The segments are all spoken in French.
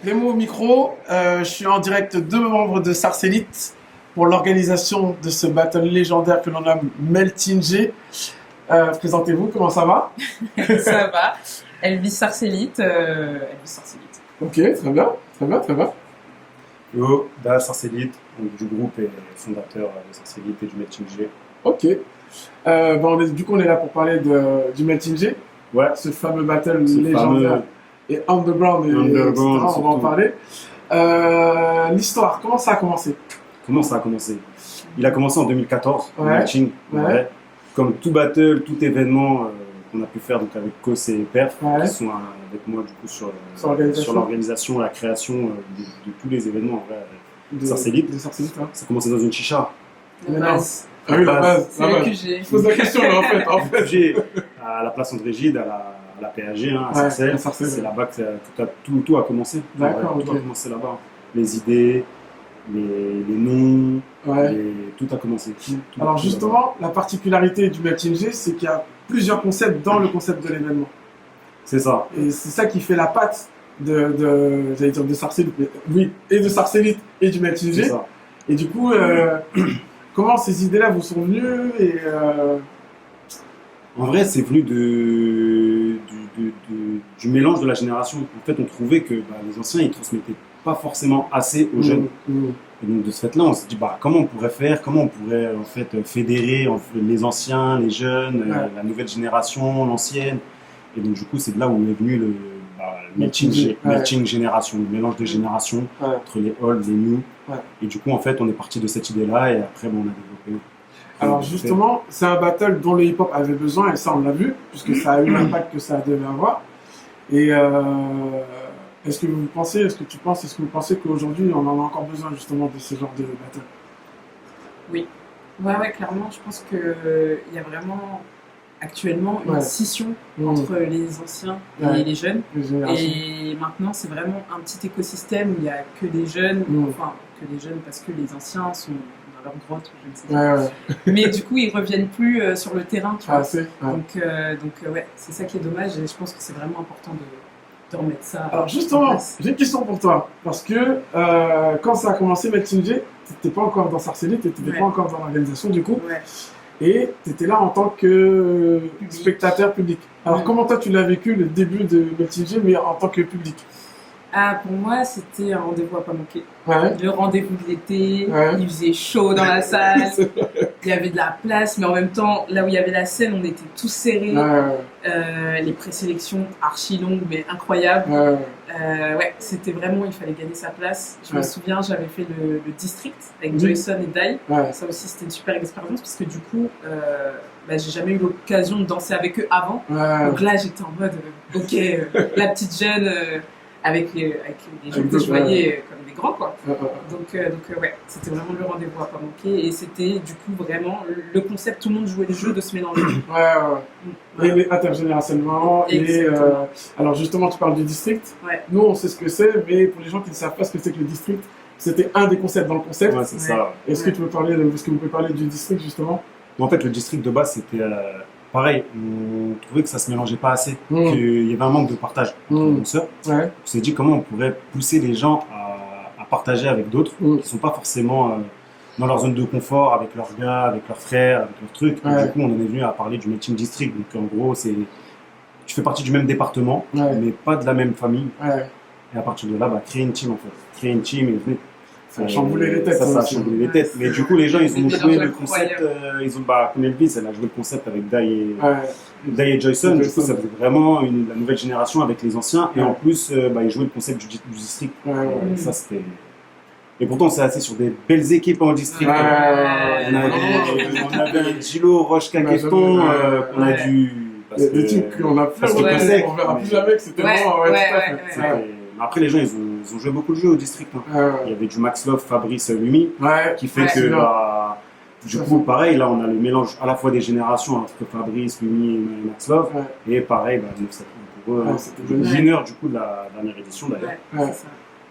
Rémo au micro, je suis en direct de membres de Sarcellite pour l'organisation de ce battle légendaire que l'on nomme Melting G. Présentez-vous, comment ça va? Ça va. Elvis Sarcellite. Ok, très bien, très bien, très bien. Yo, Da Sarcellite, du groupe et fondateur de Sarcellite et du Melting G. Ok. Du coup, on est là pour parler du Melting G, Ouais, ce fameux battle ce légendaire fameux et underground, underground, etc. On va en surtout. parler. L'histoire, comment ça a commencé? Comment ça a commencé? Il a commencé en 2014, le Ouais. Melting, Ouais. ouais. Comme tout battle, tout événement qu'on a pu faire donc avec Kos et Perf, Ouais. qui sont avec moi du coup sur l'organisation. l'organisation, la création de tous les événements en vrai. De Sarcellite. De Sarcellite, hein. Ça a commencé dans une chicha. Mais La non. base. Ah oui, la base. C'est la le base. QG. Je pose la question, là, en fait. J'ai à la place André Gide, à la PAG, hein, à Ouais, Sarcelles. à Sarcelles. C'est là-bas que tout a commencé. D'accord, Ouais, tout ok. a commencé là-bas. Les idées, les noms, Ouais. tout a commencé. Tout Alors là-bas. justement, la particularité du Melting G, c'est qu'il y a plusieurs concepts dans le concept de l'événement. C'est ça. Et c'est ça qui fait la patte j'allais dire de Sarcellite, mais oui, et de Sarcellite et du Melting C'est G. ça. Et du coup, comment ces idées-là vous sont venues et En vrai, c'est venu du mélange de la génération. En fait, on trouvait que les anciens, ils transmettaient pas forcément assez aux jeunes. Et donc, de ce fait-là, on s'est dit, comment on pourrait faire, comment on pourrait en fait fédérer les anciens, les jeunes, Ouais. la nouvelle génération, l'ancienne. Et donc, du coup, c'est de là où est venu le Ouais. melting génération, le mélange de générations Ouais. entre les old, les new. Ouais. Et du coup, en fait, on est parti de cette idée-là et après, on a développé. Alors justement, c'est un battle dont le hip-hop avait besoin et ça on l'a vu, puisque ça a eu l'impact que ça devait avoir. Et est-ce que vous pensez qu'aujourd'hui on en a encore besoin justement de ce genre de battle? Ouais, clairement, je pense qu'il y a vraiment actuellement une Ouais. scission Mmh. entre les anciens Ouais. et les jeunes. Les générations. Et maintenant, c'est vraiment un petit écosystème où il n'y a que des jeunes, Mmh. enfin, que des jeunes parce que les anciens sont dans leur grotte, ou je ne sais pas. Ouais. Mais du coup, ils reviennent plus sur le terrain, tu vois. Ah, c'est. Ouais. Donc, ouais, c'est ça qui est dommage et je pense que c'est vraiment important de remettre ça. Alors en justement, place. j'ai une question pour toi. Parce que quand ça a commencé Melting G, t'étais pas encore dans Sarcellite, t'étais Ouais. pas encore dans l'organisation du coup, Ouais. et t'étais là en tant que spectateur public. Alors Ouais. comment toi tu l'as vécu le début de Melting G, mais en tant que public? Ah, pour moi, c'était un rendez-vous à pas manquer. Ouais. Le rendez-vous de l'été, Ouais. il faisait chaud dans la salle, il y avait de la place, mais en même temps, là où il y avait la scène, on était tous serrés. Les présélections archi longues, mais incroyables. Ouais, c'était vraiment, il fallait gagner sa place. Je me Ouais. souviens, j'avais fait le district avec Mhm. Joyson et Dai. Ouais. Ça aussi, c'était une super expérience parce que du coup, j'ai jamais eu l'occasion de danser avec eux avant. Ouais. Donc là, j'étais en mode, ok, la petite jeune avec les gens Avec que je d'autres, voyais comme des grands, quoi. Ouais. Donc ouais, c'était vraiment le rendez-vous à pas manquer. Et c'était du coup vraiment le concept, tout le monde jouait le jeu de se mélanger. Et les intergénérationnellement. Et Exactement. alors justement, tu parles du district. Ouais. Nous, on sait ce que c'est, mais pour les gens qui ne savent pas ce que c'est que le district, c'était un des concepts dans le concept. Ouais, c'est Ouais. ça. Est-ce que tu veux parler, est-ce que vous pouvez parler du district justement? En fait, le district de base, c'était pareil. On trouvait que ça se mélangeait pas assez, Mm. qu'il y avait un manque de partage entre Mm. les danseurs. Ouais. On s'est dit comment on pourrait pousser les gens à partager avec d'autres Mm. qui sont pas forcément dans leur zone de confort, avec leurs gars, avec leurs frères, avec leurs trucs. Et Ouais. du coup, on en est venu à parler du Melting District. Donc, en gros, tu fais partie du même département, Ouais. mais pas de la même famille. Ouais. Et à partir de là, créer une team, en fait. Créer une team et venez. Ça a chamboulé les têtes. Ça a aussi. chamboulé les Ouais, têtes. Mais du coup, les gens, ils ont Des joué mélanges le concept. Ils ont, comme Elvis, elle a joué le concept avec Dai et Joyson. Du coup, ça faisait vraiment la nouvelle génération avec les anciens. Et Ouais. en plus, ils jouaient le concept du district. Ouais. Mm. Ça, c'était. Et pourtant, on s'est assis sur des belles équipes en district. Ouais. On avait Gilo, Roche, Kakefton, Ouais. qu'on a Ouais. dû. Des teams qu'on a plus parce que Ouais. Cosec, on verra plus mais- jamais que c'était Ouais, vraiment. ouais, tout à ouais, fait. ouais. Ouais. Après, les gens, ils ont joué beaucoup de jeux au district. Hein. Il y avait du Max Love, Fabrice, Lumi, Ouais. qui fait Ouais. que, C'est bien. du coup, pareil, là, on a le mélange à la fois des générations entre Fabrice, Lumi et Max Love, Ouais. et pareil, pour eux, Ouais, hein, c'était le génial. winner du coup de la dernière édition d'ailleurs. Ouais, Ouais. c'est ça.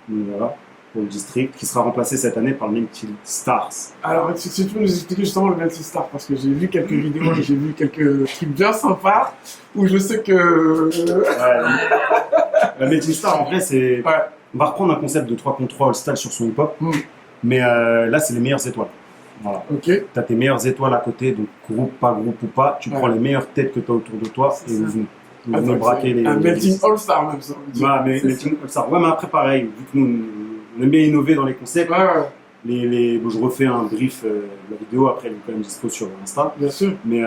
Donc, voilà. pour le district, qui sera remplacé cette année par le Melting Stars. Alors, si tu peux nous expliquer justement le Melting Star, parce que j'ai vu quelques vidéos, j'ai vu quelques trucs bien sympas, où je sais que... Le Melting Star, en vrai, c'est... Ouais. On va reprendre un concept de 3 contre 3 all-style sur son hip-hop, mais là, c'est les meilleures étoiles. Voilà. Ok. Tu as tes meilleures étoiles à côté, donc groupe ou pas, tu prends les meilleures têtes que tu as autour de toi et vous venez braquer les... Un Melting All-Star même, ça. Ouais, mais Melting All-Star. Ouais, mais après, pareil, vu que nous, on aime bien innover dans les concepts, bon, je refais un brief de la vidéo, après elle est quand même dispo sur Insta. Bien sûr. Mais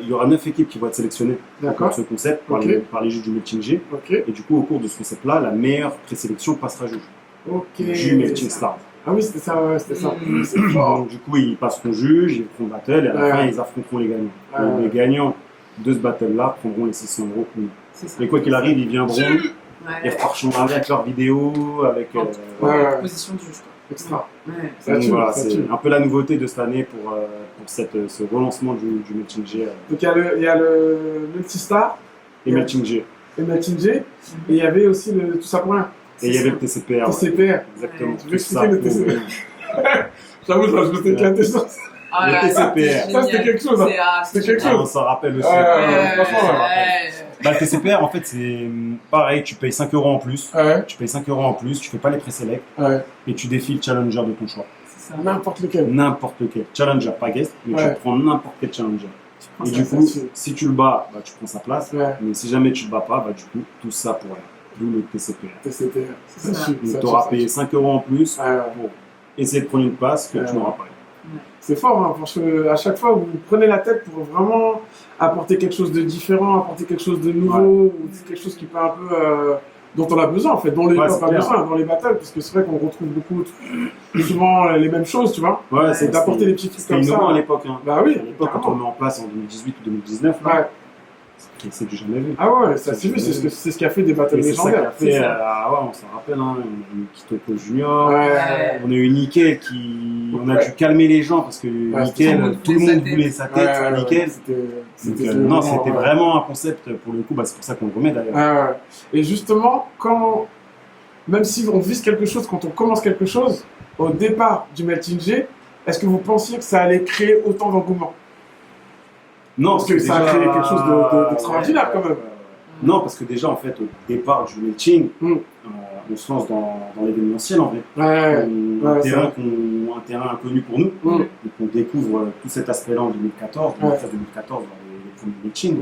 il y aura 9 équipes qui vont être sélectionnées pour ce concept par les juges du Melting G. Et du coup, au cours de ce concept-là, la meilleure présélection passera juge. Du Melting Star. Ah oui, c'était ça, ouais, c'était ça. Donc, du coup, ils passeront juge, ils feront battle et à la fin, ils affronteront les gagnants. Les gagnants de ce battle-là prendront les 600 €. Et quoi qu'il arrive, ils viendront, ils repartiront avec leurs vidéos, avec... position de juge. Extra. Donc voilà, c'est un peu la nouveauté de cette année pour ce relancement du Melting G. Donc il y a le Multistar et Melting G. Et Melting G. Et il y avait aussi le Tout ça pour rien. Et il y avait le TCPR. TCPR. Exactement. Tu veux expliquer le TCPR? J'avoue, je me suis éclaté sur ça. Le TCPR. Ça, c'était quelque chose. C'était quelque chose. On s'en rappelle aussi. Franchement, le TCPR, en fait, c'est pareil, tu payes 5 € en plus. Tu payes 5 € en plus, tu fais pas les présélects. Et tu défies le challenger de ton choix. N'importe lequel. N'importe lequel. Challenger, pas guest, mais tu prends n'importe quel challenger. Et du coup, si tu le bats, tu prends sa place. Mais si jamais tu le bats pas, du coup, tout ça pour rien. D'où le TCPR. Donc tu auras payé 5 € en plus pour essayer de prendre une place que tu n'auras pas. C'est fort, hein, parce que à chaque fois, vous prenez la tête pour vraiment apporter quelque chose de différent, apporter quelque chose de nouveau, ou quelque chose qui peut un peu... dont on a besoin, en fait, dont les hip-hop a besoin, dans les battles, parce que c'est vrai qu'on retrouve beaucoup, souvent les mêmes choses, tu vois. C'est d'apporter des petits trucs comme ça. C'était innovant à l'époque. Hein. Bah oui. À l'époque, quand on met en place en 2018 ou 2019, là, c'est du jamais vu. Ah ouais, ça c'est vu, c'est ce qui a fait des battles légendaires. On s'en rappelle, hein, on a eu Kitoko Junior, on a eu Nickel on a dû calmer les gens parce que Nickel, tout le monde voulait sa tête, Nickel. C'était vraiment un concept pour le coup, c'est pour ça qu'on le remet d'ailleurs. Et justement, même si on vise quelque chose, quand on commence quelque chose, au départ du Melting G, est-ce que vous pensiez que ça allait créer autant d'engouement? Non, parce que ça a créé quelque chose d'extraordinaire quand même. Non, parce que déjà, en fait, au départ du Melting, on se lance dans l'événementiel en vrai. Un terrain inconnu pour nous. Donc on découvre tout cet aspect-là en 2014, 2013-2014, dans les premiers Melting.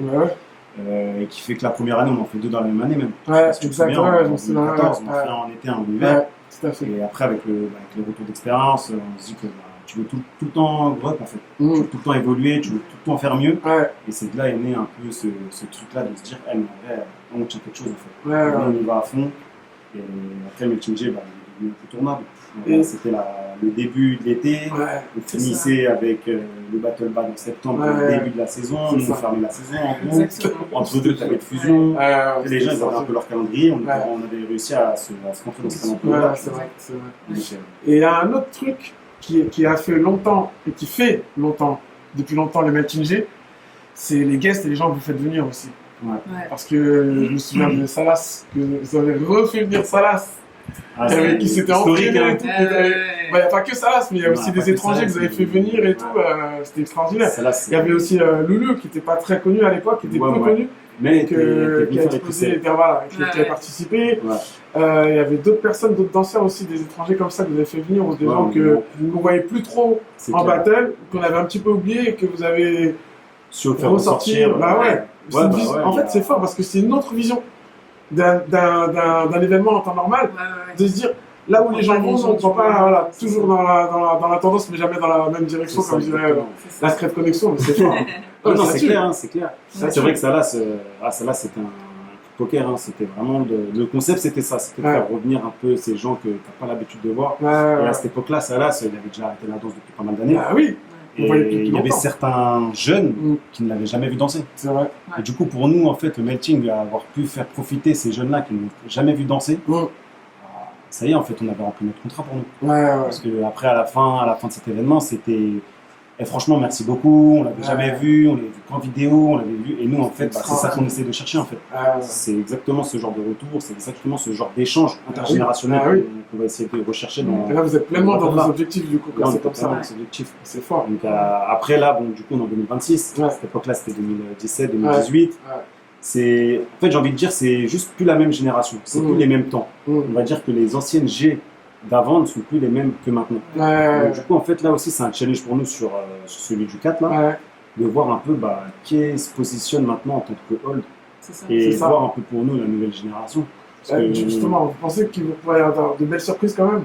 Et qui fait que la première année, on en fait 2 dans la même année même. Exactement. En 2014, on en fait un en été, un en hiver. Tout à fait. Et après, avec les retours d'expérience, on se dit que tu veux tout le temps grow up en fait. Tu veux tout le temps évoluer, tu veux tout le temps faire mieux. Et c'est de là est né un peu ce truc-là de se dire, mais en vrai, on tient quelque chose en fait. On y va à fond. Et après, le Melting G, il est devenu incontournable. C'était le début de l'été. On finissait avec le Battle Bad en septembre, le début de la saison. Nous, on fermait la saison en gros. Entre deux, tu avais de fusion. Les gens, ils avaient un peu leur calendrier. On avait réussi à se rentrer dans ce calendrier. C'est vrai. Et il y a un autre truc qui a fait longtemps, et qui fait longtemps, depuis longtemps le Melting G, c'est les guests et les gens que vous faites venir aussi. Parce que je me souviens de Salas, que vous avez refait venir Salas, qui s'était entraîné et tout. Il n'y a pas que Salas, mais il y a aussi des étrangers que vous avez fait venir et tout, c'était extraordinaire. Il y avait aussi Loulou qui n'était pas très connu à l'époque, qui était peu connu. Mais qui a exposé, qui a participé. Il y avait d'autres personnes, d'autres danseurs aussi, des étrangers comme ça que vous avez fait venir, des gens qu'on ne voyait plus trop en battle, qu'on avait un petit peu oublié et que vous avez ressortir. En fait, c'est fort parce que c'est une autre vision d'un événement en temps normal, de se dire là où les gens vont, on ne prend pas toujours dans la tendance, mais jamais dans la même direction, comme je dirais la Secret Connection, mais c'est fort. Non, c'est clair, c'est clair. C'est vrai que ça là, c'était un poker, c'était vraiment le concept, c'était ça, c'était de faire revenir un peu ces gens que tu n'as pas l'habitude de voir. Et à cette époque-là, il avait déjà arrêté la danse depuis pas mal d'années. Oui. Et il y avait certains jeunes qui ne l'avaient jamais vu danser. C'est vrai. Et du coup, pour nous, en fait, le Melting, avoir pu faire profiter ces jeunes-là qui n'ont jamais vu danser, ça y est, en fait, on avait rempli notre contrat pour nous. Parce que après, à la fin de cet événement, c'était... Et franchement, merci beaucoup, on l'avait jamais vu, on l'avait vu qu'en vidéo, on l'avait vu, et nous, en fait, c'est ça qu'on essaie de chercher, en fait. C'est exactement ce genre de retour, c'est exactement ce genre d'échange intergénérationnel qu'on va essayer de rechercher dans. Et là, vous êtes pleinement dans vos objectifs, du coup, quand c'est comme ça. C'est objectif. C'est fort. Donc, après, là, bon, du coup, on est en 2026. Ouais. À cette époque-là, c'était 2017, 2018. Ouais. C'est, en fait, j'ai envie de dire, c'est juste plus la même génération. C'est plus les mêmes temps. On va dire que les anciennes G d'avant ne sont plus les mêmes que maintenant. Donc, du coup, en fait, là aussi, c'est un challenge pour nous sur celui du 4, là, de voir un peu qui se positionne maintenant en tant que hold. Et voir un peu pour nous la nouvelle génération. Justement, vous pensez qu'il va y avoir de belles surprises quand même?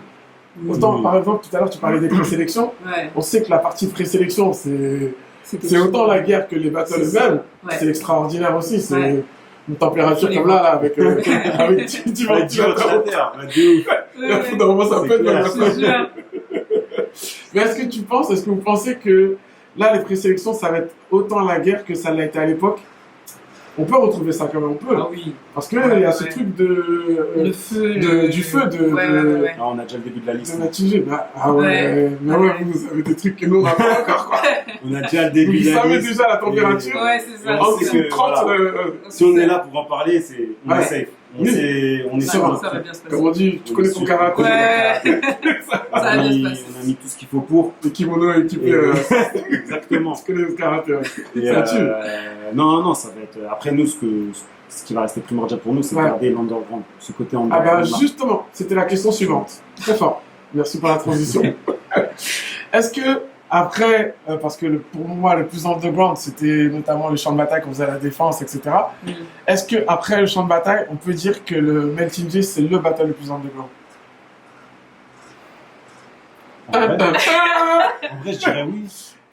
Autant, par exemple, tout à l'heure, tu parlais des présélections. On sait que la partie présélection, c'est autant la guerre que les battles eux-mêmes. C'est extraordinaire aussi. C'est une température comme là, avec tu vas la terre. La foudre commence à peine. Mais est-ce que vous pensez que là, les présélections, ça va être autant la guerre que ça l'a été à l'époque? On peut retrouver ça quand même, on peut. Ah oui. Parce qu'il y a ce truc le feu, du feu. Là, on a déjà le début de la liste. Mais vous avez des trucs que nous, on n'a pas encore, quoi. On a déjà le début de la liste. Vous savez déjà la température. Ouais, c'est ça. En dessous de 30. Si on est là pour en parler, on est safe. On est sûr. Ça va bien se passer. Comme on dit, tu connais ton karaté. Ça va bien se passer. On a mis tout ce qu'il faut pour. Les kimonos équipés. Exactement. Tu connais le karaté. Non, ça va être. Après, nous, ce qui va rester primordial pour nous, c'est de garder l'underground, ce côté underground. Justement, c'était la question suivante. Très fort. Merci pour la transition. Est-ce que, après, parce que pour moi, le plus underground, c'était notamment le champ de bataille qu'on faisait à la défense, etc. Est-ce que après le champ de bataille, on peut dire que le Melting J, c'est le battle le plus underground? En vrai, je dirais oui.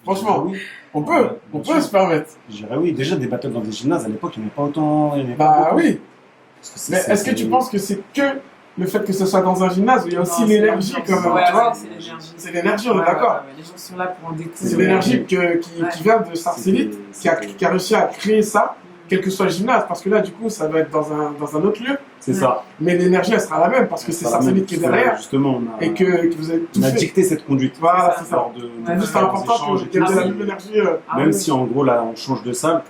Franchement, oui. On peut se permettre. Je dirais oui. Déjà, des battles dans des gymnases, à l'époque, il n'y en avait pas autant. Oui. Mais est-ce que tu penses que c'est que le fait que ce soit dans un gymnase où il y a aussi l'énergie quand même, tu vois? C'est l'énergie, on est d'accord. Les gens sont là pour en découvrir. C'est l'énergie qui vient de Sarcellite, qui a réussi à créer ça, quel que soit le gymnase, parce que là, du coup, ça va être dans un autre lieu. C'est ça. Mais l'énergie, elle sera la même, parce que c'est Sarcellite qui est derrière. Justement, et que vous avez tout fait. dicté cette conduite. Voilà, c'est ça. C'est important qu'il y ait la même énergie. Même si, en gros, là, on change de salle.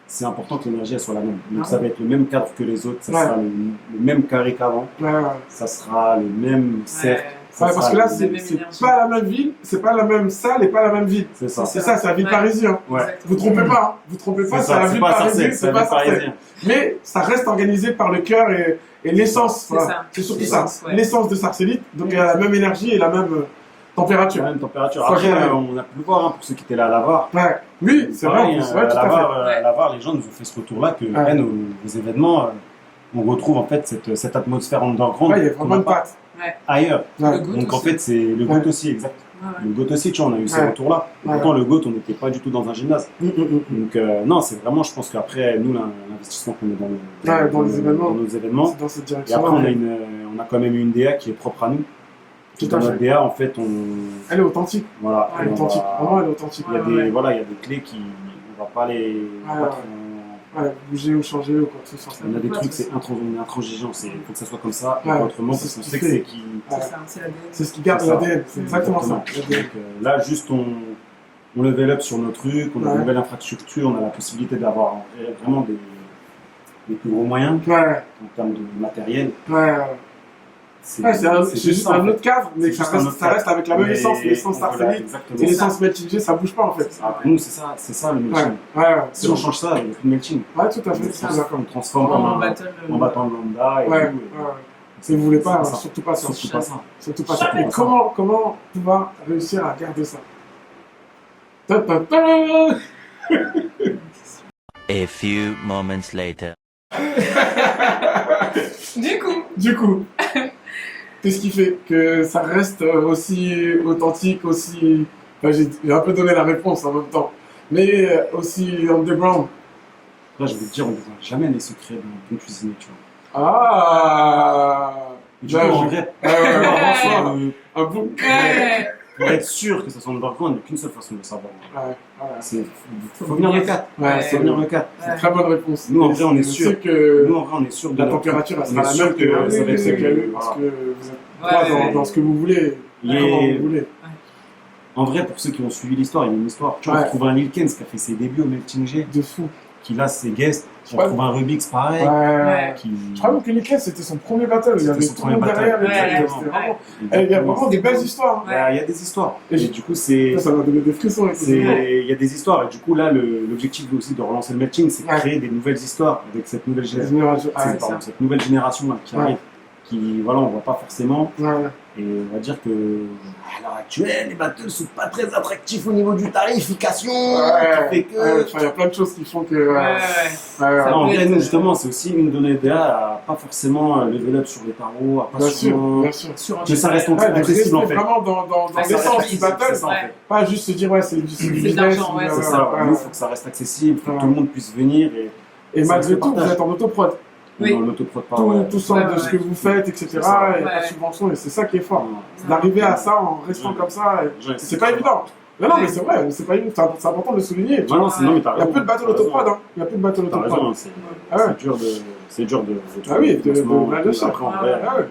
C'est important que l'énergie soit la même. Donc ça va être le même cadre que les autres, ça sera le même carré qu'avant, ça sera le même cercle. Parce que là, c'est pas la même ville, c'est pas la même salle et pas la même ville. C'est ça. C'est la ville parisienne. Vous trompez pas, c'est la ville parisienne, c'est pas Sarcelles. Mais ça reste organisé par le cœur et l'essence. C'est surtout ça, l'essence de Sarcellite. Donc il y a la même énergie et la même température. La même température. Après, on a pu le voir pour ceux qui étaient là à Lavar. Oui, c'est vrai, tout à fait. À Lavar, les gens nous ont fait ce retour-là que nos événements, on retrouve en fait cette atmosphère underground. Il y a vraiment une patte. Ailleurs. Donc en fait, c'est le GOAT aussi, exact. Le GOAT aussi, tu vois, on a eu ces retours-là. Pourtant, le GOAT, on n'était pas du tout dans un gymnase. Donc non, c'est vraiment, je pense qu'après, nous, l'investissement qu'on met dans nos événements, dans cette direction. Et après, on a quand même une DA qui est propre à nous. Dans notre DA, en fait, elle est authentique. Voilà. Elle est authentique. Vraiment, elle est authentique. Il y a des clés qui, on va pas les bouger ou changer ou quoi que ce soit. Il y a des trucs, on est intransigeant, il faut que ça soit comme ça, et pas autrement, parce qu'on sait que c'est qui. C'est ce qui garde l'ADN, c'est exactement ça. Donc, là, juste, on level up sur nos trucs, on a une nouvelle infrastructure, on a la possibilité d'avoir vraiment des plus gros moyens en termes de matériel. C'est juste un autre cadre, mais ça reste avec la même essence, l'essence Sarcellite et l'essence Melting J, ça bouge pas en fait. Pour nous, c'est ça le melting. Si on change ça, il n'y a plus de melting. Tout à fait. On transforme en battle lambda et vous voulez pas, surtout pas ça. Surtout pas ça. Et comment pouvoir réussir à garder ça? A few moments later. Du coup, qu'est-ce qui fait que ça reste aussi authentique, aussi... j'ai un peu donné la réponse en même temps, mais aussi underground. Là, je vais te dire, on ne voit jamais les secrets d'un bon cuisinier, tu vois. Du coup, en vrai, un bon... Pour être sûr que ça soit underground, il n'y a qu'une seule façon de le savoir. Il faut venir le 4. C'est une très bonne réponse. Nous, en vrai, on est sûr. Nous, en vrai, on est sûr de la température, elle sera la même que parce que vous êtes droit dans ce que vous voulez. En vrai, pour ceux qui ont suivi l'histoire, il y a une histoire. Tu vois, on trouve un Lil Kens qui a fait ses débuts au Melting J. De fou. qu'il a ses guests. On Ouais. trouve un Rubix pareil. Ouais. Qui... Je crois même que Nickels, c'était son premier battle. Il y avait C'était son tout le monde premier derrière. battle. C'était Exactement. vraiment... Il y a vraiment des belles histoires. Il y a des histoires. Et Et du coup, c'est. Ça m'a donné des frissons. Il y a des histoires. Et du coup, là, l'objectif aussi de relancer le matching, c'est de Ouais. créer des nouvelles histoires avec cette nouvelle génération. c'est ça. Cette nouvelle génération là, qui Ouais. arrive, qui, voilà, on voit pas forcément. Ouais. Et on va dire que à l'heure actuelle, les battles sont pas très attractifs au niveau du tarification. Qui fait que. Il y a plein de choses qui font que. Ça Non, en peut vrai, être- nous, justement, c'est aussi une de nos idées à pas forcément level up sur les tarots, à pas Bien sûr, souvent. bien sûr. Sur un Que ça reste Ouais, de accessible rester en fait. vraiment dans Ouais, l'essence c'est du ça, battle. C'est ça, en Ouais. fait. Pas juste se dire, ouais, c'est du de business. l'argent, ouais, C'est Ouais, ça. ouais. Nous, il faut que ça reste accessible, faut Ouais. que tout le monde puisse venir et Et ça malgré reste tout, vous partage. êtes en autoprod. Oui. dans l'autoprod pas. Ouais. Tout sort de Ouais, ce que vous faites, etc. C'est ça. Et pas de Ouais. subvention. Et c'est ça qui est fort. Non, C'est d'arriver à ça en restant Ouais. comme ça. ouais, C'est pas évident. Non, mais c'est vrai, c'est pas évident. C'est important de le souligner. Non, non, non, mais t'as Il n'y a raison. plus de battle T'as raison. autoprod. Il n'y a plus de battle T'as autoprod. raison, c'est Ah ouais. c'est dur de Ah oui, de financement, bien sûr. après, en Ah vrai, Ah ouais.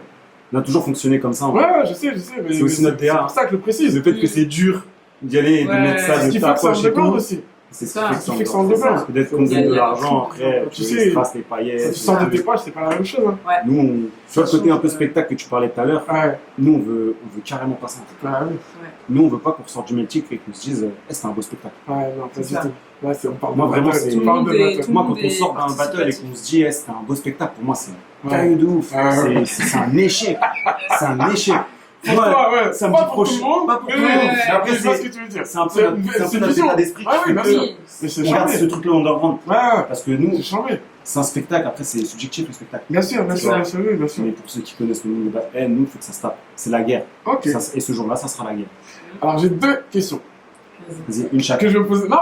on a toujours fonctionné comme ça. en Ouais, vrai. ouais, je sais. mais C'est aussi notre C'est DA. pour ça que je le précise. Le fait que c'est dur d'y aller et de Ouais. mettre ça C'est ce de qui ta fait que c'est poche et underground tout. aussi. C'est ce ça, qui fait que c'est en underground. underground. Parce que d'être comme Il y a- de il y a l'argent, tout. après, Tu tu sais, les strass, les Si paillettes. tu sors de tes poches, c'est pas la même chose. Nous, sur le Ça côté un change, peu spectacle que tu parlais tout à l'heure, Ouais, nous, on veut carrément pas ça. ouais, oui. Nous, on veut pas qu'on ressorte du Meltic et qu'on se dise, c'est un beau spectacle. Ouais, non, pas C'est du ça. tout. Là, on parle Moi, de vraiment, battle. c'est- Tu parles de Tout le monde est- battle. tout- Moi, le quand monde on est sort d'un battle et participatif. qu'on se dit, c'est un beau spectacle, pour moi, c'est un Ouais. caillou de ouf. Ouais. C'est un échec. C'est un échec. Pour toi, ouais. ça me Pas dit pour prochain. tout le monde. Pas pour mais tout le monde. mais Mais après, je vois c'est- ce que tu veux dire. C'est un peu C'est notre une vision. état d'esprit Ah oui, qui bien fait sûr. Oui. Mais c'est qu'on garde charmé. ce truc-là underground. Ouais, Parce que nous, c'est charmé. c'est un spectacle, après, c'est subjectif le spectacle. Bien sûr, bien sûr, Ça. bien sûr, oui, bien sûr. Mais pour ceux qui connaissent le monde de battle, nous, il faut que ça se tape. C'est la guerre. Ok. Et ce jour-là, ça sera la guerre. Alors, j'ai deux questions Vas-y, une chaque. que je vais poser. Non.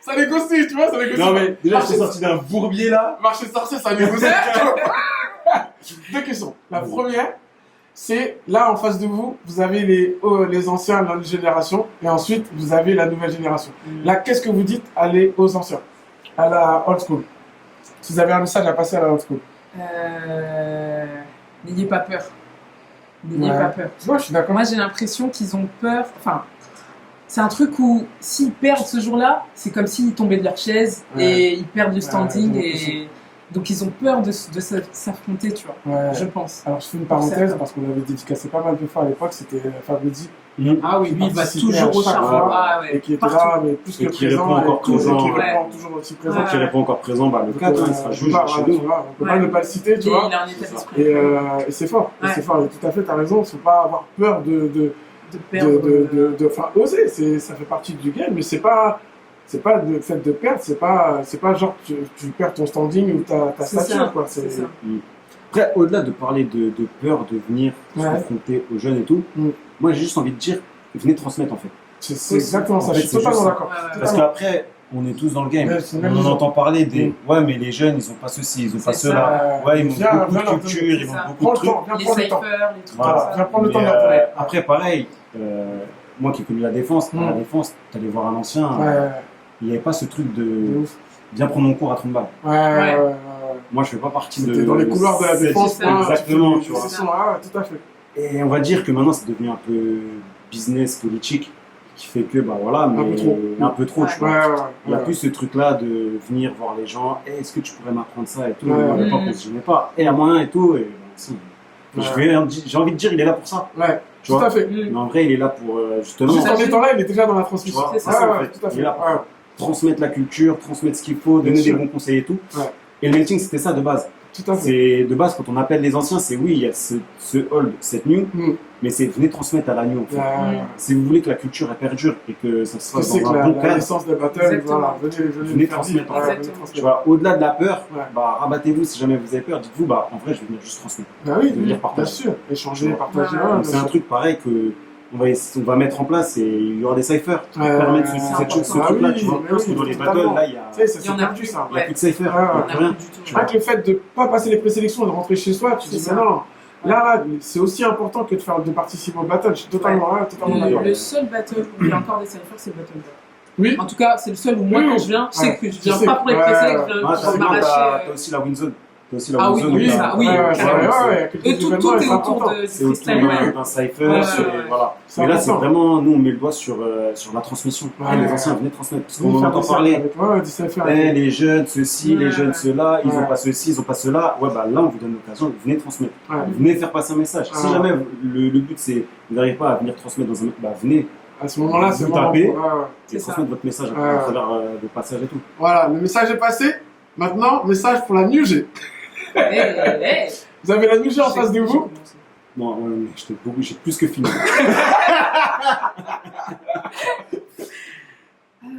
Ça négocie, tu vois, ça négocie. Non, mais déjà, je Marché- t'ai sorti d'un bourbier là. Marché sorcier, ça négocie. Deux questions. La première, c'est là en face de vous, vous avez les anciens de la génération et ensuite vous avez la nouvelle génération. Là, qu'est-ce que vous dites aux anciens, à la old school? Si vous avez un message à passer à la old school. N'ayez pas peur. N'ayez Ouais. pas peur. Tu vois, je suis d'accord. Moi, j'ai l'impression qu'ils ont peur. Enfin, c'est un truc où s'ils perdent ce jour-là, c'est comme s'ils tombaient de leur chaise Ouais. et ils perdent le standing. j'ai Et l'impression. donc, ils ont peur de s'affronter, tu vois. Ouais. Je pense. Alors, je fais une parenthèse Ça. parce qu'on avait dédicacé pas mal de fois à l'époque, c'était Fabrizi. Ah oui, lui, il va participait toujours à au chaque charbon. fois, Ah ouais. Et qui était Partout. là, mais plus Et que qui présent, répond encore et tout, présent. et qui Ouais. répond toujours aussi présent. Ouais. Qui répond encore présent, bah, le Donc, 4, il sera juge voilà, chez tu nous. vois, on peut Ouais. pas ne pas le citer, tu Et vois. il a un état d'esprit. Et c'est fort, et Ouais. c'est fort, et tout à fait, t'as raison, faut pas avoir peur De perdre. enfin, oser, ça fait partie du game, mais c'est pas le fait de perdre, c'est pas genre tu perds ton standing ou ta C'est stature, ça, quoi. c'est ça. Après, au-delà de parler de peur de venir se Ouais. confronter aux jeunes et tout, Mm. moi j'ai juste envie de dire, venez transmettre en fait. C'est exactement ça, En je fait, suis c'est totalement juste ça. d'accord. Ouais, ouais. Parce Totalement. qu'après, on est tous dans le game. Ouais, c'est une On même en vision. entend parler des Mm. ouais, mais les jeunes ils ont pas ceci, ils ont pas C'est cela. ça. Ouais, ils Viens, ont beaucoup viens de leur culture, donner. ils ont Ça. beaucoup Prends de le trucs. temps, viens Les prendre le temps. cyphers, les trucs Voilà. comme ça. Viens prendre le temps Mais, d'en parler. après, pareil, moi qui ai connu la défense, à la Mm. défense, t'allais voir un ancien, Ouais, il n'y avait pas ce truc de de ouf. viens prendre mon cours à 30 balles. Ouais. Moi je fais pas partie de. C'était dans les couloirs de la cette- défense, c'est ça. Exactement, tu vois. C'est ça, ouais, tout à fait. Et on va dire que maintenant c'est devenu un peu business politique qui fait que bah voilà, mais peu trop. un peu trop, tu Ouais, vois. ouais, Il n'y a ouais. plus ce truc-là de venir voir les gens, hey, est-ce que tu pourrais m'apprendre ça et tout. Ouais. À l'époque, on se gênait pas. Et à moyen et tout. Et bon, si. Ouais. J'ai envie de dire, il est là pour ça. Ouais, Tu tout vois. à fait. Mais en vrai, il est là pour justement Juste en Ça, étant là, il est déjà dans la transmission. Tu vois, c'est Ouais, ça, ouais, en fait. tout à fait. Il est là pour Ouais. transmettre la culture, transmettre ce qu'il faut, donner Bien des sûr. bons conseils et tout. Ouais. Et le melting, c'était ça de base. Tout à fait. C'est de base, quand on appelle les anciens, c'est oui, il y a ce old, cette new, Mm. mais c'est venez transmettre à la new. En fait. Ouais. Si vous voulez que la culture elle perdure et que ça se Je fasse sais que dans un la bon cadre, naissance des battles, Exactement. voilà, venez Venez faire transmettre. vivre. Ouais, venez Exactement. transmettre. tu vois, au-delà de la peur, Ouais. bah, rabattez-vous si jamais vous avez peur, dites-vous, bah, en vrai, je vais venir juste transmettre. Bah oui, De venir bien partager. sûr. Échanger, Tu vois. partager. Ouais. ouais, Donc, bien c'est un sûr. truc pareil que on va mettre en place et il y aura des cyphers pour Ouais, permettre ouais, cette chose, ce bah truc-là, oui, tu vois. mais Parce que oui, dans les totalement. battles, là, il y a, Tu sais, ça Il y s'est en a perdu plus. ça. il y a plus de cypher, Ouais, il y a ouais. plus rien. Du tout. Tu vois. Avec le fait de ne pas passer les présélections et de rentrer chez soi, tu C'est dis, ça. mais non, là, c'est aussi important que de participer au battle. Je suis totalement d'accord. Le seul battle où il y a encore des cyphers, c'est le battle battle. Oui, En tout cas, c'est le seul où moi, Oui, quand oui. je viens, je sais Ouais. que je Tu viens sais. pas pour les Ouais, présélects, ouais. je viens Ouais, pour c'est bien, m'arracher. t'as aussi la win zone. T'as aussi la Ah oui, zone où oui, t'as- ça, oui, ouais, carrément. ouais, quelques Et tout événements, est c'est autour important. de c'est autour freestyle. d'un cypher, Ouais, c'est- ouais. voilà. C'est Mais là, c'est important. vraiment, nous, on met le doigt sur la transmission. Ouais. Les anciens venaient transmettre. Parce Oui, qu'on faire entend des parler. cercles avec- ouais, du savoir-faire. Les jeunes, ceci, les Ouais. jeunes, ceux-là, ils Ouais. ont pas ceci, ils ont pas cela. Ouais, bah là, on vous donne l'occasion, venez transmettre. Ouais. Venez faire passer un message. Si Ouais. jamais le but, c'est, vous n'arrivez pas à venir transmettre dans un, bah venez, À ce moment-là, c'est Vous vraiment tapez. pour- ouais, ouais. et C'est ça. transmettre votre message Ouais. à travers vos passages et tout. Voilà, le message est passé. Maintenant, message pour la New G. Hey. Vous avez la New G en face de vous. Bon, ouais, mais j'ai plus que fini.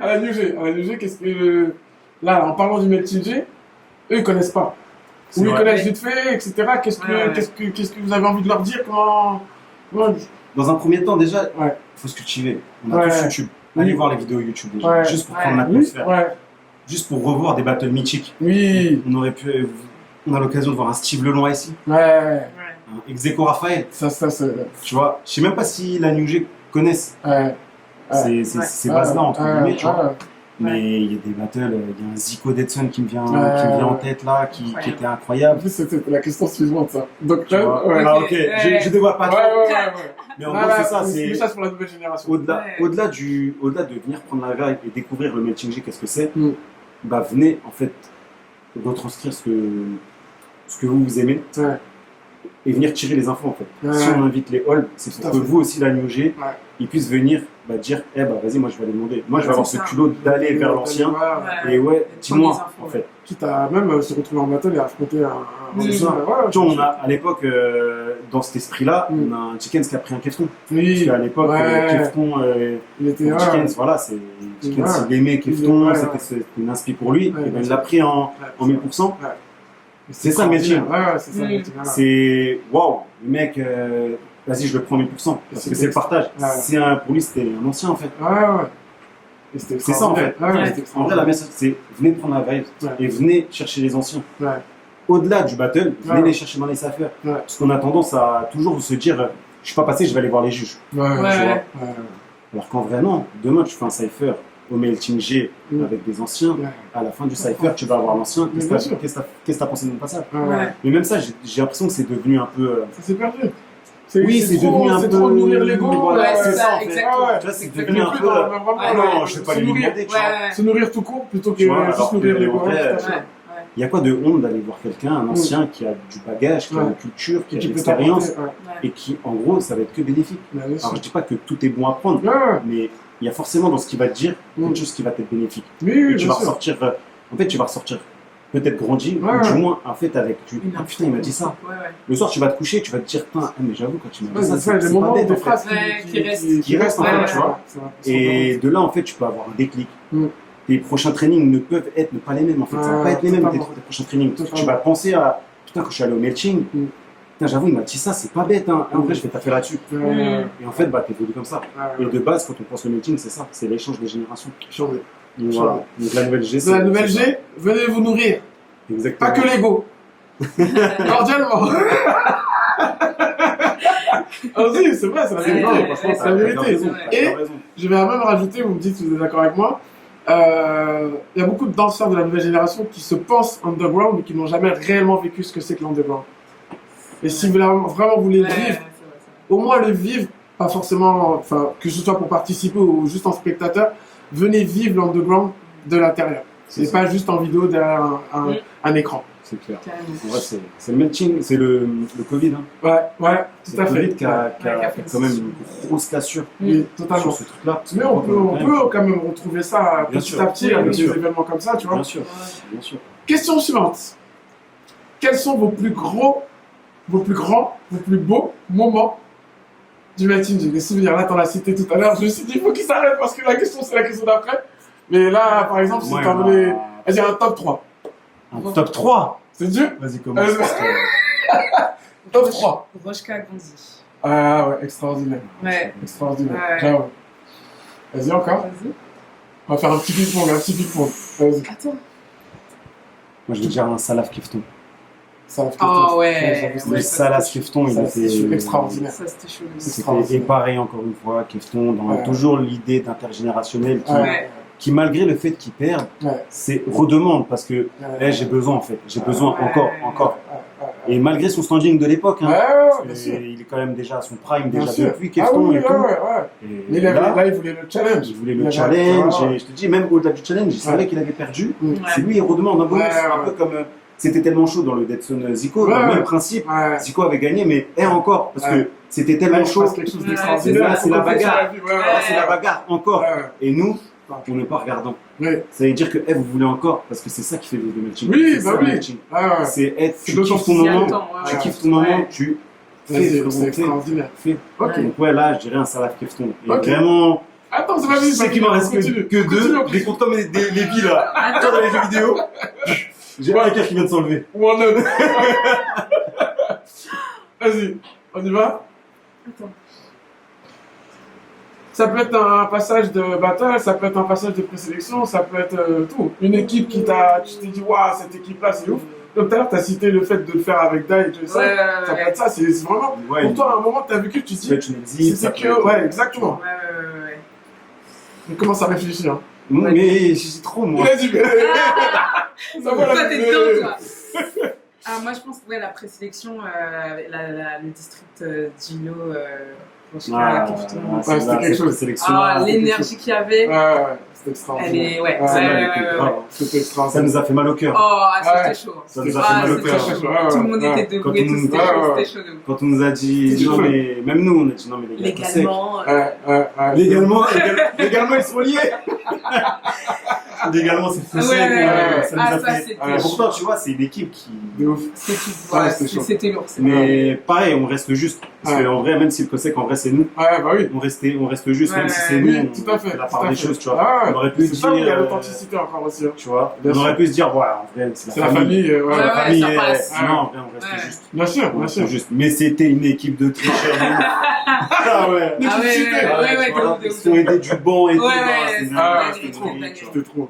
À la New G, qu'est-ce que. Là, en parlant du Melting G, eux, ils connaissent pas. C'est Ou ils vrai. connaissent vite fait, etc. Qu'est-ce que, Ouais. qu'est-ce que vous avez envie de leur dire? Comment. Dans un premier temps, déjà, il Ouais. faut se cultiver. On a Ouais. tous YouTube. Allez Oui. voir les vidéos YouTube déjà, Ouais. juste pour Ouais. prendre Oui, l'atmosphère. ouais. Juste pour revoir des battles mythiques. Oui, On aurait pu. On a l'occasion de voir un Steve Leloin ici, ouais. un Execo Raphaël. Ça, c'est. Tu vois, je sais même pas si la New G connaissent Ouais. ces bases-là, entre guillemets, tu vois. Ouais. Mais il y a des battles, il y a un Zico Detson qui me vient en tête là, qui Incroyable. était En incroyable. plus, c'était la question suivante, ça. Donc, Tu vois. ouais. Ah, Ok, ok, ouais. je dévoile pas Ouais, trop. ouais, ouais. Mais en Là, gros, là, c'est ça, c'est message pour la nouvelle génération. au-delà, Ouais. au-delà de venir prendre la vague et découvrir le Melting G, qu'est-ce que c'est, Mm. bah venez en fait retranscrire ce que vous aimez Ouais. et venir tirer les infos en fait. Ouais. Si on invite les halls, c'est Tout pour à que fait. vous aussi la New G, Ouais. ils puissent venir dire, eh bah vas-y, moi je vais aller demander. Moi je vais Ouais, avoir c'est ce ça. culot d'aller vers l'ancien. Ouais. Et ouais, dis-moi Prendre des infos, en fait. Quitte à même se retrouver en battle et affronter un. C'est ça. Ouais, Tu vois, on a à l'époque, dans cet esprit-là, Mm. on a un Chickens qui a pris un Kefton. Parce Oui, qu'à l'époque, ouais. Kefton, il était. pour Ouais. Chickens, voilà, c'est Chickens, Ouais. il aimait Kefton, Ouais, c'était une inspi pour lui, Ouais, et ben bien il l'a sûr. pris en Ouais. 1000%. Ouais. C'est ça le métier. Ouais, ouais, c'est ça le Mm. métier. Voilà. C'est waouh, le mec, vas-y, je le prends 1000%, parce que c'est le partage. Ouais. C'est pour lui, c'était un ancien en fait. Ouais, ouais. Et c'était C'est ça en fait. extraordinaire. Ouais, Ouais. c'était En vrai, extraordinaire. la message, c'est venez prendre la vibe Ouais. et venez chercher les anciens. Ouais. Au-delà du battle, venez Ouais. les chercher dans les affaires. Ouais. Parce qu'on a tendance à toujours se dire, je suis pas passé, je vais aller voir les juges. Ouais, Ouais. Tu vois. ouais. Alors qu'en vrai, non. Demain, tu fais un cypher au Melting G Mm. avec des anciens. Ouais. À la fin du cypher, tu vas avoir l'ancien. Mais Qu'est-ce bien que sûr. t'as pensé de mon passage? Ouais, ouais. Ouais. Mais même ça, j'ai l'impression que c'est devenu un peu. Ça s'est perdu. Oui, c'est trop- devenu un c'est peu. trop nourrir l'ego. Voilà, Ouais, c'est c'est ça ça, en fait. exactement. Ouais. Tu vois, c'est Exactement. devenu un Plus peu. dans- vraiment, Ouais, non, je vais pas se lui nourrir. demander, tu vois. Ouais. Se nourrir tout court plutôt que Tu vois, juste alors nourrir que, les en goûts. vrai, Ouais. Il y a quoi de honte d'aller voir quelqu'un, un ancien qui a du bagage, qui a Ouais. une culture, qui a de peut l'expérience t'apporter, ouais. et qui, en gros, ça va être que bénéfique. Ouais, bien sûr. Alors, je dis pas que tout est bon à prendre, Ouais, ouais. mais il y a forcément dans ce qu'il va te dire Mm. quelque chose qui va t'être bénéfique. Oui, Et oui, tu bien vas sûr. ressortir, en fait, tu vas ressortir peut-être grandi, Ouais, ou du ouais. moins, en fait, avec du. Une Ah putain, il m'a dit ça. Ouais, ouais. Le soir, tu vas te coucher, tu vas te dire, putain, mais j'avoue, quand tu m'as Ouais, dit ça, c'est ça, des c'est moments, pas bête, des en fait. phrases Ouais, qui restent. Qui restent, en Ouais, fait, ouais, tu vois. Et de là, en fait, tu peux avoir un déclic. Mm. Tes prochains trainings ne peuvent être pas les mêmes, en fait. Ça va Ouais, pas être les mêmes, totalement. tes prochains trainings. Parce que tu Totalement. vas penser à, putain, quand je suis allé au Melting, Mm. putain, j'avoue, il m'a dit ça, c'est pas bête, hein. En vrai, je vais taper là-dessus. Et en fait, bah, t'évolues comme ça. Et de base, quand on pense au Melting, c'est ça, c'est l'échange des générations. Changer. Donc, voilà. Donc la nouvelle G, De la nouvelle c'est ça. G, venez vous nourrir. Exactement. Pas que l'ego. Cordialement. Ah si, c'est vrai, c'est la Ouais, vérité. ouais, Franchement, ouais, c'est la vérité. raison, Et- t'as raison. Je vais même rajouter, vous me dites si vous êtes d'accord avec moi, il y a beaucoup de danseurs de la nouvelle génération qui se pensent underground mais qui n'ont jamais réellement vécu ce que c'est que l'underground. Et si vous vraiment voulez le Ouais, vivre, c'est vrai. au moins le vivre, pas forcément, enfin, que ce soit pour participer ou juste en spectateur, venez vivre l'underground de l'intérieur. C'est Et ça. pas juste en vidéo derrière un écran. C'est clair. Carrément. En vrai, c'est le Melting, c'est le Covid. Hein. Ouais, C'est tout à le fait. Covid qui a fait quand même une une grosse cassure Oui, totalement. sur ce truc-là. Mais on peut quand même retrouver ça Bien petit sûr. à petit Oui, avec bien des sûr. événements comme ça, tu vois. Bien sûr, bien sûr. Question suivante. Quels sont vos plus grands, vos plus beaux moments du Melting G? Les souvenirs, là, t'en as cité tout à l'heure. Je me suis dit, il faut qu'il s'arrête parce que la question, c'est la question d'après. Mais là, par exemple, si Ouais, t'en bah, voulais. Vas-y, un top 3. un top 3. C'est dur? Vas-y, commence. Top 3. Rochka Gandhi. Ah ouais, extraordinaire. Ouais. Extraordinaire. Ouais. J'avoue. Vas-y, encore. Vas-y. On va faire un petit ping-pong, Vas-y. Attends. Moi, je vais dire un Salaf Kefton. Ça va Ah ouais. Le Ouais, Salaf Kefton, il ça, c'est était extraordinaire. Ça, c'était chaud. C'est C'était extraordinaire. et pareil encore une fois, Kefton, dans Ouais. toujours l'idée d'intergénérationnel qui, Ouais. Ouais. qui malgré le fait qu'ils perdent, c'est redemande parce que j'ai besoin en fait, j'ai besoin encore. Et malgré son standing de l'époque, hein, il est quand même déjà à son prime déjà depuis Kefton et tout. Mais là, il voulait le challenge. Il voulait le challenge. Et je te dis, même au-delà du challenge, il savait qu'il avait perdu. C'est lui, il redemande un bonus. Un peu comme c'était tellement chaud dans le Dead Zone Zico, dans le même principe. Zico avait gagné, mais encore parce que c'était tellement chaud. C'est la bagarre. C'est la bagarre encore. Et nous, on n'est pas regardant. Ça veut dire que vous voulez encore, parce que c'est ça qui fait le melting. Oui, bah oui. C'est être, tu kiffes ton moment, tu fais. C'est extraordinaire. Donc là, je dirais un Salaf Kefton. Et vraiment. Attends, c'est pas vite. Je sais qu'il m'en reste que deux. Je les compte comme les billes là. Attends, dans les jeux vidéo. J'ai un cœur qui vient de s'enlever. Vas-y, on y va? Attends. Ça peut être un passage de battle, ça peut être un passage de présélection, ça peut être tout. Une équipe tu t'es dit, waouh, cette équipe-là, c'est ouf. Comme tout à l'heure, tu as cité le fait de le faire avec Dai et tout ça. Ça peut être ça, c'est vraiment. Pour toi, à un moment, tu as vécu, tu te dis. C'est que. Ouais, exactement. On commence à réfléchir. Hein. Mais j'ai trop, moi. Il a dit, ça va, toi, t'es dedans, toi. Moi, je pense que la présélection, le district Gino. C'était quelque chose. L'énergie qu'il y avait. C'était extraordinaire. C'était extraordinaire. Ça nous a fait mal au cœur. C'était chaud. Ça nous a fait mal au cœur. Tout le monde était debout et tout, c'était chaud. Quand on nous a dit, non mais, même nous, on a dit non mais les gars, légalement ils sont liés. Légalement c'est faussé. Ça nous a fait. Pourtant, tu vois, c'est une équipe qui. De ouf. C'était lourd. Mais pareil, on reste juste. Parce qu'en vrai, même si le Cosec, en vrai, c'est nous. On reste juste, même si c'est nous. Tout à fait. La part des choses, tu vois. On aurait pu se dire. Il y a l'authenticité encore aussi. Tu vois. On aurait pu se dire, voilà, en vrai, c'est la famille. La famille. Non, en vrai, on reste juste. Bien sûr. Juste. Mais c'était une équipe de tricheurs. Ah ouais. Ils sont aidés du banc et tout.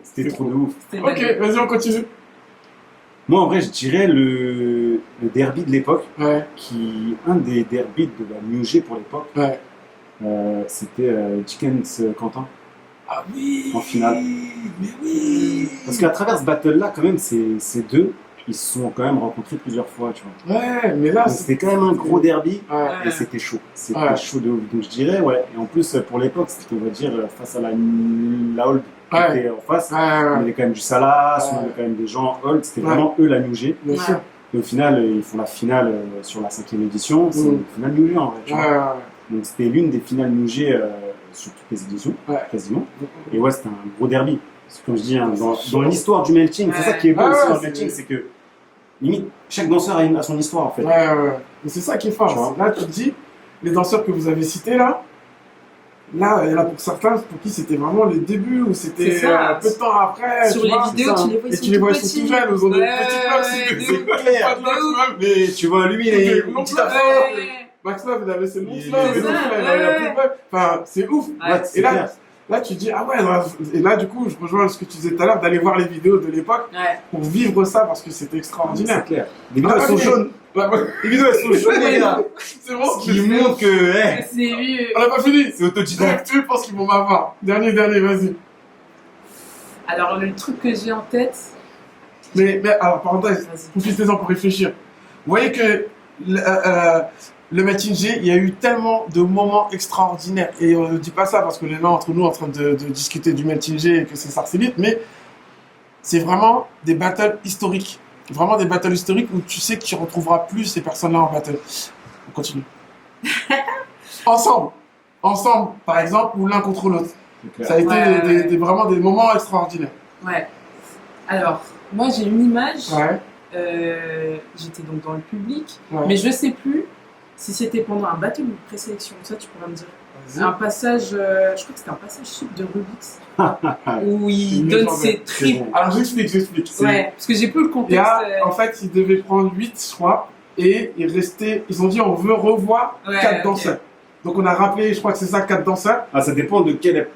C'était trop de ouf. Ok, vas-y, on continue. Moi, en vrai, je dirais le derby de l'époque, qui un des derbys de la New G pour l'époque, c'était Chickens Quentin. Ah oui. En finale. Mais oui. Parce qu'à travers ce battle-là, quand même, ces deux, ils se sont quand même rencontrés plusieurs fois, tu vois. Ouais, mais là, c'était quand même un gros derby, et c'était chaud. C'était chaud de ouf. Donc je dirais, et en plus, pour l'époque, c'était, on va dire, face à la Hold qui était en face, on avait quand même du Salas, on avait quand même des gens Hold, c'était vraiment eux la New G. Bien sûr. Et au final, ils font la finale sur la 5e édition, c'est une finale New G en vrai, tu vois. Donc c'était l'une des finales New G sur toutes les éditions, quasiment. Et c'était un gros derby. Parce que comme je dis, hein, dans l'histoire du melting, c'est ça qui est beau aussi dans le melting, c'est que limite, chaque danseur a son histoire en fait. Mais c'est ça qui est fort. Là, tu te dis, les danseurs que vous avez cités là, il y en a pour certains pour qui c'était vraiment les débuts ou c'était peu de temps après. Sur les vidéos, tu les vois, ils sont tout jeunes, ils ont des petites blocs, c'est clair. Mais tu vois, lui, il est une petite affaire. Max Love, il avait ses longs fleuves et tout, il a plus de enfin, c'est ouf. Et là, tu dis, ah ouais, et là, du coup, je rejoins ce que tu disais tout à l'heure, d'aller voir les vidéos de l'époque pour vivre ça parce que c'était extraordinaire. C'est clair. Les vidéos, elles sont jaunes. Les vidéos, elles sont jaunes, les gars. C'est bon. Ce qui montre que, on n'a pas fini. C'est autodidacte. Tu penses qu'ils vont m'avoir. Dernier, vas-y. Alors, le truc que j'ai en tête. Mais alors, parenthèse, profitez-en pour réfléchir. Vous voyez que le Melting G, il y a eu tellement de moments extraordinaires. Et on ne dit pas ça parce qu'on est là entre nous en train de discuter du Melting G et que c'est Sarcellite, mais c'est vraiment des battles historiques. Vraiment des battles historiques où tu sais que tu ne retrouveras plus ces personnes-là en battle. On continue. Ensemble, par exemple, ou l'un contre l'autre. Ça a été vraiment des moments extraordinaires. Ouais. Alors, moi j'ai une image. J'étais donc dans le public, mais je ne sais plus si c'était pendant un battle ou une présélection. Ça, tu pourras me dire. Un passage, je crois que c'était un passage sub de Rubix, où il donne ses tripes. Alors j'explique. Ouais, parce que j'ai plus le contexte. En fait, ils devaient prendre 8, je crois, et ils ont dit on veut revoir 4 danseurs. Donc on a rappelé, je crois que c'est ça, 4 danseurs. Ah, ça dépend de quel.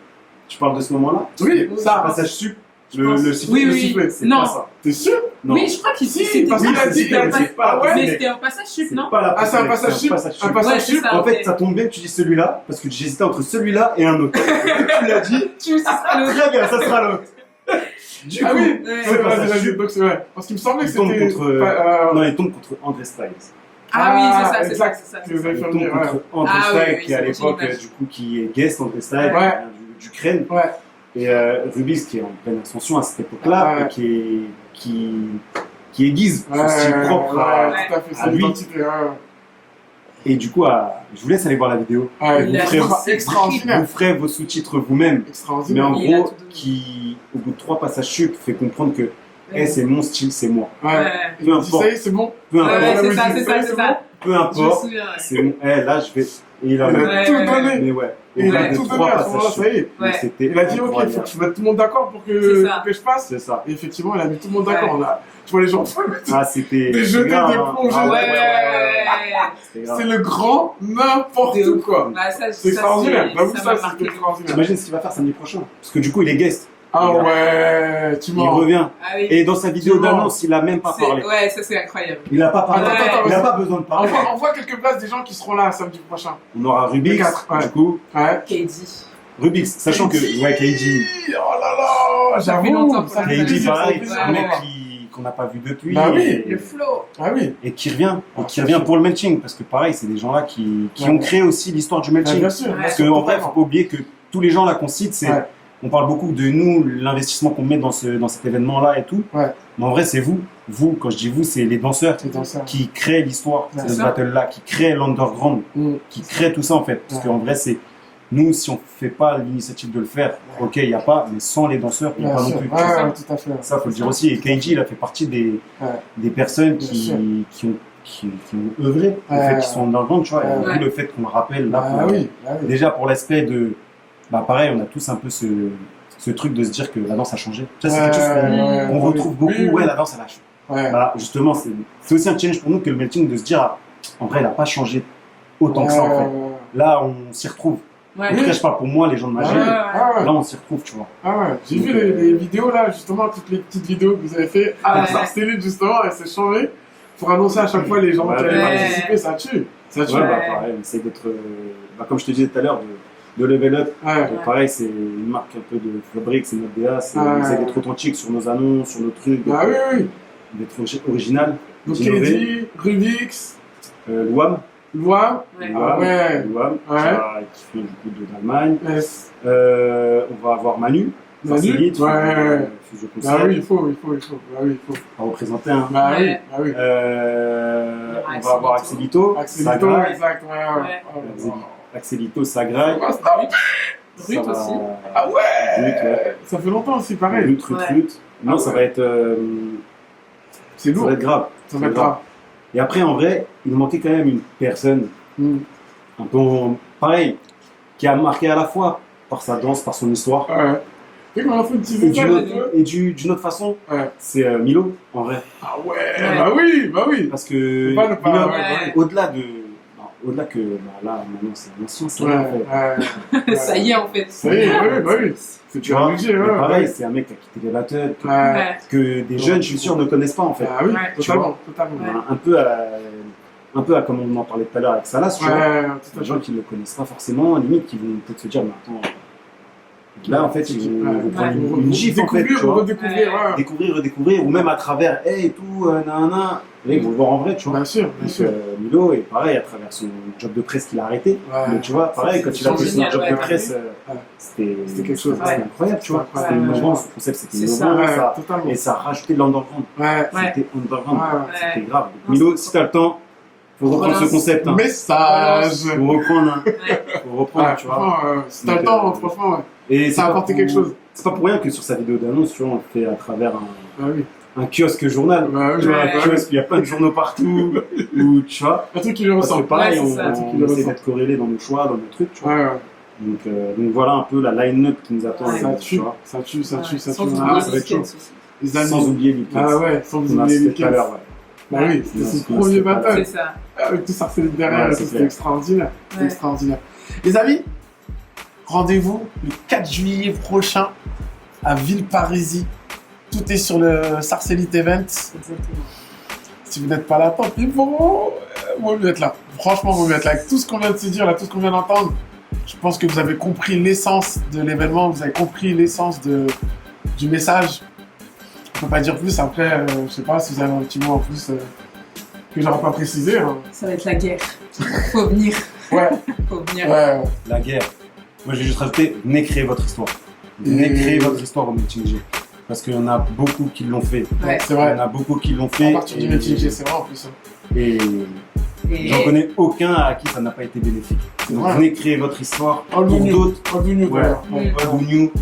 Tu parles de ce moment-là? Oui, ça. Passage sub. Le sifflet, Oui, le oui. sifflet, c'est Non. pas ça. T'es sûr? Non. Oui, je crois qu'il Si, parce qu'il a dit, c'est pas ouais. Mais c'était un passage chute, C'est non? pas la Ah, c'est un passage chip. Un Ouais, passage c'est chip. ça. En fait, ok. ça tombe bien que tu dis celui-là, parce que j'hésitais entre celui-là et un autre. Tu l'as dit, Tu sais, c'est le. très bien, ça sera l'autre. Du Ah coup, oui, Ouais. c'est vrai, passage c'est chip. vrai, donc c'est vrai. Parce qu'il me semblait que Il tombe c'était. contre. Non, il tombe contre André Styles. Ah oui, c'est ça, c'est ça, exact. c'est ça. Que vous avez Il fait tombe venir, ouais. contre André Ah oui, Styles, oui, qui à c'est l'époque, bon, j'imagine. du coup, qui est guest André Styles, Ouais. du Crène. Ouais. Et Rubis, qui est en pleine ascension à cette époque-là, Ouais. et qui aiguise son Ouais, style propre à. ouais, tout à fait, à c'est lui. l'identité, ouais. Et du coup, je vous laisse aller voir la vidéo. Ouais, Il a extra- extraordinaire. Vous ferez vos sous-titres vous-même. Mais Extraordinaire. en Il a gros, tout donné. qui, au bout de 3 passages chute, fait comprendre que Ouais. c'est mon style, c'est moi. Ouais. Ouais. Il Peu dit, importe. ça y est, c'est bon. Peu Ouais, importe. ouais, c'est oui, ça, c'est c'est ça, ça, c'est c'est ça. Peu Je me importe. souviens, ouais. C'est bon. Là, je vais. Et il a Il a Ouais, tout ouais, donné. Mais ouais. Et il a de tout donné 3 à ce moment-là, passages ça y est. chute. Donc, Ouais. c'était Il a dit, ok, il incroyable. faut que tu mettes tout le monde d'accord pour C'est que ça. je passe. C'est ça. Et effectivement, il a mis tout le monde d'accord. On a, tu vois les gens, Ah, c'était. Des jetés, grave, des hein. plongées. Ah, Ouais, C'était grave. c'est le grand n'importe De ouf. quoi. Bah, ça, C'est extraordinaire. J'avoue, ça ça, m'a c'est marqué. extraordinaire. T'imagines ce qu'il va faire samedi prochain? Parce que du coup, il est guest. Ah ouais, tu Il mens. revient. Ah oui. Et dans sa vidéo Tu mens. d'annonce, il a même pas parlé. Ouais, ça c'est incroyable. Il a pas parlé. Attends, Il a pas besoin de parler. On voit quelques places des gens qui seront là samedi prochain. On aura Rubix, Les 4, ouais. du coup. Ouais. KD. Rubix, sachant que, ouais, KD. Oh là là, Ça fait j'avoue. longtemps ça qu'on fait l'a KD, plaisir, pareil, ça c'est fait un plaisir. mec qu'on n'a pas vu depuis. Bah oui. et, Le flow. Ah oui. et qui revient. Ah, Et qui revient pour le melting. Parce que pareil, c'est des gens-là qui Ouais. ont créé aussi l'histoire du Ah, melting. bien sûr. Ouais. bien Parce sûr, qu'en vrai, faut totalement. pas oublier que tous les gens là qu'on cite, c'est. Ouais. On parle beaucoup de nous, l'investissement qu'on met dans cet événement-là et tout. Ouais. Mais en vrai, c'est vous. Vous, quand je dis vous, c'est les danseurs C'est dans ça. qui créent l'histoire Ouais. de C'est ce ça. battle-là, qui créent l'underground, Mm. qui créent tout ça en fait. Parce Ouais. qu'en vrai, c'est nous, si on fait pas l'initiative de le faire, ok, il n'y a pas, mais sans les danseurs, il n'y a Bien pas non sûr. plus. Ouais, ouais, tout à fait. Ça, faut le dire aussi. Et KG, il a fait partie des personnes Bien qui sûr. ont œuvré, le Ouais. fait qu'ils sont underground, tu vois. Et Ouais. d'où le fait qu'on le rappelle là. Ah pour- oui, ah oui. Déjà pour l'aspect de. Bah pareil, on a tous un peu ce truc de se dire que la danse a changé. Ça, c'est quelque chose qu'on Ouais, retrouve oui. beaucoup. Oui, oui. Ouais, la danse, elle a changé. Ouais. Bah, justement, c'est aussi un challenge pour nous que le melting de se dire, ah, en vrai, il n'a pas changé autant que ça, en fait. Là, on s'y retrouve. Ouais. En tout cas, je parle pour moi, les gens de ma Ah gym. ouais, ah ouais. Là, on s'y retrouve, tu vois. Ah ouais, j'ai vu les vidéos là, justement, toutes les petites vidéos que vous avez fait à Ouais. Sarcellite justement, et c'est changé pour annoncer à chaque fois les gens qui allaient Ouais. participer, ça tue. Ça tue. Ouais, Ouais. bah, pareil, on essaie d'être, comme je te disais tout à l'heure, de level up. Ouais. Et pareil, c'est une marque un peu de fabrique, c'est notre DA, Ouais. on essaie d'être authentique sur nos annonces, sur nos trucs, Ah oui, oui. d'être original. Donc d'innover. Kedi, Rubix, Luam, Loa. Ouais. Ah ouais. Luam, Ouais. qui vient du coup d'Allemagne. Yes. On va avoir Manu, Manu. Sarcellite, Ouais. Fusion Ah Concept, oui, il faut. Ah oui, il faut. à représenter un. Bah oui, Ouais. ah oui. On va avoir Axelito, Axelito, Sagraï. exact, ouais. Ouais. Oh, Axelito, Axelito, Sagraï. ouais, c'est pas vite. Brut Ça va- aussi. Ah ouais. Brut, ouais. Ça fait longtemps aussi, pareil. Brut, Rut, Ouais. Rut. Non, Ah ça ouais. va être. C'est Ça lourd. va être grave. Ça va être grave. Et après, en vrai, il nous manquait quand même une personne, Mm. un peu pareil, qui a marqué à la fois par sa danse, par son histoire, Ouais. Tu sais qu'on a fait une petite et étoile, d'une autre façon, Ouais. c'est Milo, en vrai. Ah ouais, Ouais. bah oui. Parce que Faut pas ne pas- Milo, ouais. au-delà de. non, au-delà que là, maintenant, c'est un ancien, c'est Ouais, en fait. ouais. Ça y est en fait. Ça y est, bah oui. C'est Tu vois, obligé, mais ouais. pareil, ouais. c'est un mec qui a quitté les battles, Ouais. Ouais. que des jeunes, je suis sûr, ne connaissent pas, en fait. Ah oui, Ouais. totalement, totalement. Ouais. Un peu à comme on en parlait tout à l'heure avec Salas, tu vois. Ouais, tout à Les fait. gens qui ne le connaissent pas forcément, limite, qui vont peut-être se dire, mais attends, là, en fait, ils vont prendre une gifle, en fait, tu Découvrir, vois. redécouvrir, ouais. Découvrir, redécouvrir, ou même à travers, hey, et tout, nanana. Là, ils vont le voir en vrai, tu vois. Bien sûr, bien Donc, sûr. Milo, et pareil, à travers son job de presse qu'il a arrêté. Ouais. Mais tu vois, pareil, quand il a c'est fait son génial, job ouais. de presse, Ouais. c'était quelque chose, c'était ouais. incroyable, tu vois. Ouais, C'était ouais, innovant, ouais. son concept, c'était C'est ça, innovant, Ouais, ça. totalement. Et ça a rajouté de l'underground. Ouais. Ouais. C'était underground. Ouais. C'était Ouais. grave. Donc, Milo, si t'as le temps, faut reprendre Voilà. ce concept. Hein. Message. Faut reprendre, hein. Ouais. Faut reprendre, Ouais, tu vois. franchement, si t'as le Donc, temps, franchement, ouais. Et Ça a c'est pas apporté pour- quelque chose. C'est pas pour rien que sur sa vidéo d'annonce, tu vois, on le fait à travers Ah oui. un kiosque journal. Bah oui, Tu vois, Ouais. un kiosque, il y a plein de journaux partout, où, tu vois. Un truc qui lui Parce que ressemble. pareil, Ouais, c'est ça. on essaie d'être corrélé dans nos choix, dans nos trucs, tu vois. Ouais, ouais. Donc voilà un peu la line-up qui nous attend, Ouais. Ça tu tue, vois. ça tue, ça tue, ça tue. Sans oublier Ah, ça va les être chaud. skins aussi. Les amis. Sans oublier Lil Ah Kids. ouais, sans On a oublier les cité tout à kids. l'heure, ouais. Bah oui, c'était Ouais, son c'est premier ça. battle. C'est ça. Avec tout ça, c'est derrière, Ouais, ça, c'est c'était clair. extraordinaire. C'était Ouais. extraordinaire. Les amis, rendez-vous le 4 juillet prochain à Villeparisis Tout est sur le Sarcellite Event. Exactement. Si vous n'êtes pas là, tant pis, vaut mieux être là. Franchement, vaut mieux être là. Avec tout ce qu'on vient de se dire, là, tout ce qu'on vient d'entendre, je pense que vous avez compris l'essence de l'événement, vous avez compris l'essence du message. Je ne peux pas dire plus. Après, je ne sais pas si vous avez un petit mot en plus que j'aurais pas précisé. Hein. Ça va être la guerre. Faut venir. Ouais. Faut venir. Ouais. La guerre. Moi, j'ai juste rajouté, venez créer votre histoire. Venez créer votre histoire au Meeting G. Parce qu'il y en a beaucoup qui l'ont fait. Ouais. C'est vrai. Il y en a beaucoup qui l'ont fait. À partir du Meeting G, c'est vrai en plus. Hein. Et Et j'en connais aucun à qui ça n'a pas été bénéfique. Donc Ouais. venez créer votre histoire All pour new. d'autres. All new, Ouais. d'ailleurs. Ouais. Old ou new.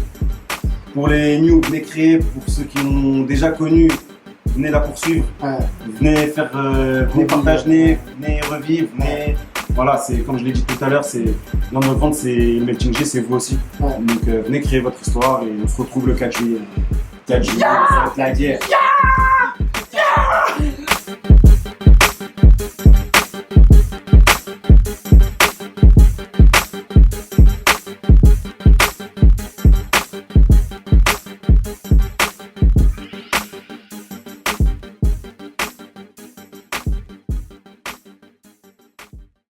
Pour les new, venez créer. Pour ceux qui ont déjà connu, venez la poursuivre. Ouais. Venez faire, venez partager, venez revivre, venez. Voilà, c'est comme je l'ai dit tout à l'heure, c'est l'Underground, c'est le Melting G, c'est vous aussi. Ouais. Donc venez créer votre histoire et on se retrouve le 4 juillet. 4 juillet, ça va être la guerre.